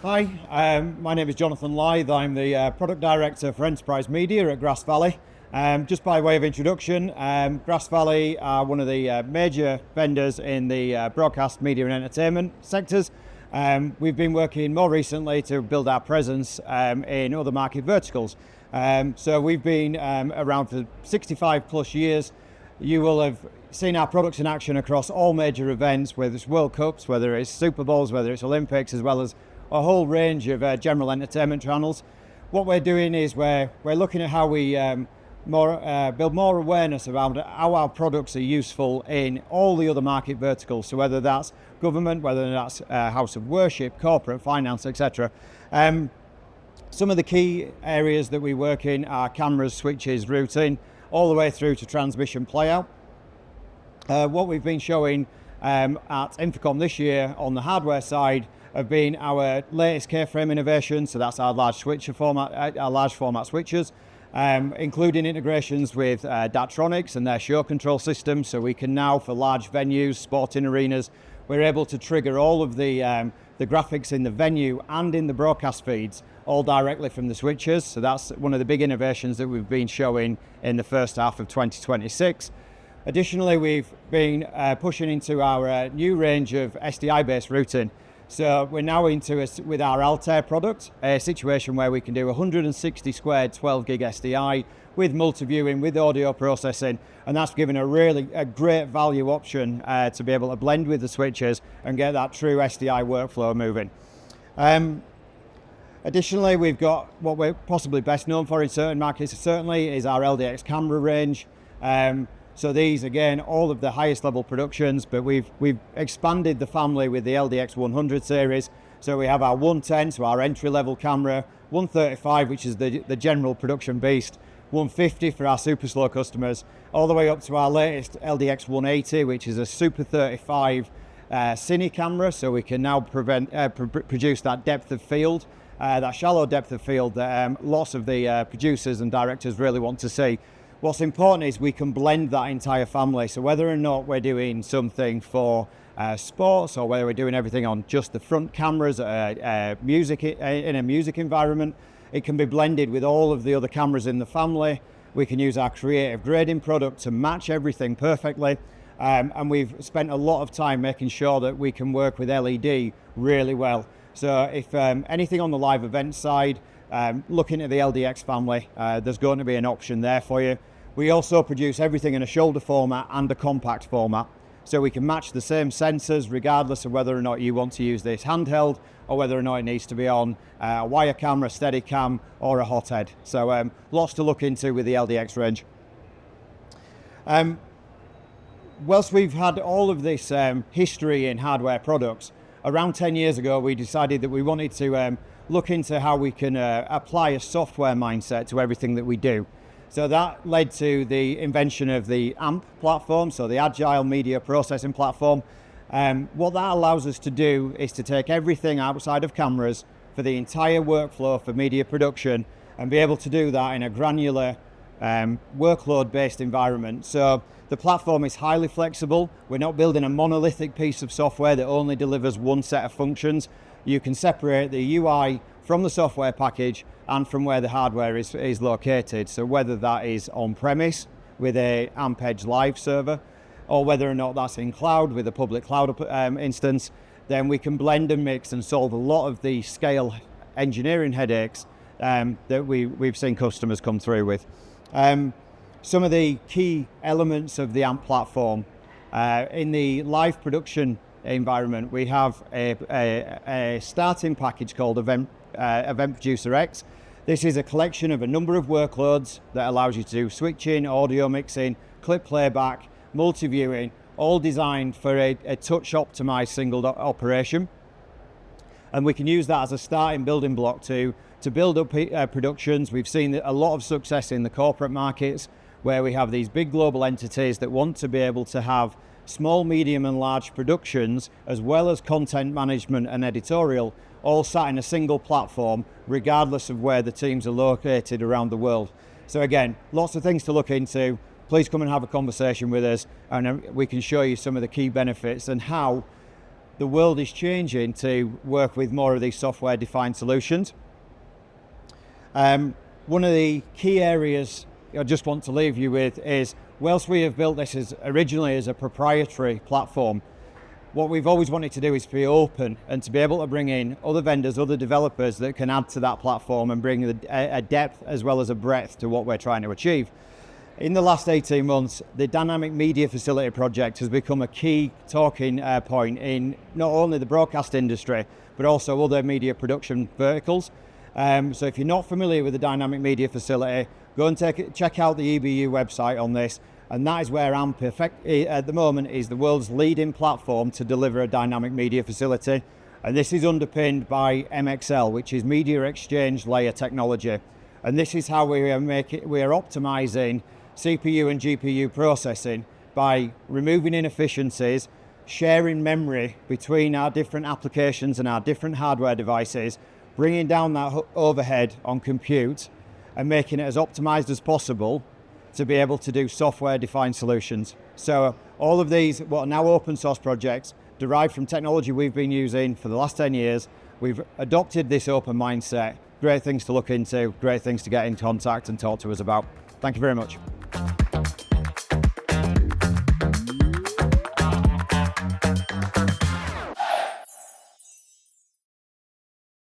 Hi, my name is Jonathan Lythe. I'm the Product Director for Enterprise Media at Grass Valley. Just by way of introduction, Grass Valley are one of the major vendors in the broadcast, media and entertainment sectors. We've been working more recently to build our presence in other market verticals. So we've been around for 65 plus years. You will have seen our products in action across all major events, whether it's World Cups, whether it's Super Bowls, whether it's Olympics, as well as a whole range of general entertainment channels. What we're doing is we're looking at how we build more awareness around how our products are useful in all the other market verticals. So whether that's government, whether that's house of worship, corporate, finance, etc. Some of the key areas that we work in are cameras, switches, routing, all the way through to transmission playout. What we've been showing at Infocom this year on the hardware side have been our latest K-frame innovation. So that's our large format switches, including integrations with Daktronics and their show control system. So we can now, for large venues, sporting arenas, we're able to trigger all of the graphics in the venue and in the broadcast feeds all directly from the switches. So that's one of the big innovations that we've been showing in the first half of 2026. Additionally, we've been pushing into our new range of SDI-based routing. So we're now into, with our Altair product, a situation where we can do 160 squared 12 gig SDI with multi-viewing, with audio processing, and that's given a great value option to be able to blend with the switches and get that true SDI workflow moving. Additionally, we've got what we're possibly best known for in certain markets, certainly, is our LDX camera range. So these, again, all of the highest level productions, but we've expanded the family with the LDX 100 series. So we have our 110, so our entry level camera, 135, which is the general production beast, 150 for our super slow customers, all the way up to our latest LDX 180, which is a super 35 cine camera. So we can now produce that depth of field, that shallow depth of field that lots of the producers and directors really want to see. What's important is we can blend that entire family. So whether or not we're doing something for sports, or whether we're doing everything on just the front cameras, music in a music environment, it can be blended with all of the other cameras in the family. We can use our creative grading product to match everything perfectly. And we've spent a lot of time making sure that we can work with LED really well. So if anything on the live event side, looking at the LDX family, there's going to be an option there for you. We also produce everything in a shoulder format and a compact format, so we can match the same sensors regardless of whether or not you want to use this handheld or whether or not it needs to be on a wire camera, Steadicam, or a hothead. So lots to look into with the LDX range. Whilst we've had all of this history in hardware products, around 10 years ago we decided that we wanted to look into how we can apply a software mindset to everything that we do. So that led to the invention of the AMP platform, so the Agile Media Processing Platform. What that allows us to do is to take everything outside of cameras for the entire workflow for media production and be able to do that in a granular workload-based environment. So the platform is highly flexible. We're not building a monolithic piece of software that only delivers one set of functions. You can separate the UI from the software package and from where the hardware is located. So whether that is on-premise with a AMP Edge Live server, or whether or not that's in cloud with a public cloud instance, then we can blend and mix and solve a lot of the scale engineering headaches that we've seen customers come through with. Some of the key elements of the AMP platform, in the live production environment, we have a starting package called Event Producer X. This is a collection of a number of workloads that allows you to do switching, audio mixing, clip playback, multi-viewing, all designed for a touch optimized single operation. And we can use that as a starting building block to build up productions. We've seen a lot of success in the corporate markets where we have these big global entities that want to be able to have small, medium and large productions, as well as content management and editorial, all sat in a single platform, regardless of where the teams are located around the world. So again, lots of things to look into. Please come and have a conversation with us, and we can show you some of the key benefits and how the world is changing to work with more of these software-defined solutions. One of the key areas I just want to leave you with is, whilst we have built this originally as a proprietary platform, what we've always wanted to do is to be open and to be able to bring in other vendors, other developers that can add to that platform and bring a depth as well as a breadth to what we're trying to achieve. In the last 18 months, the Dynamic Media Facility project has become a key talking point in not only the broadcast industry, but also other media production verticals. So if you're not familiar with the Dynamic Media Facility, go and check out the EBU website on this, and that is where AMP at the moment is the world's leading platform to deliver a dynamic media facility. And this is underpinned by MXL, which is Media Exchange Layer Technology. And this is how we are optimizing CPU and GPU processing by removing inefficiencies, sharing memory between our different applications and our different hardware devices, bringing down that overhead on compute and making it as optimized as possible to be able to do software-defined solutions. So all of these, what are now open source projects, derived from technology we've been using for the last 10 years. We've adopted this open mindset. Great things to look into, great things to get in contact and talk to us about. Thank you very much.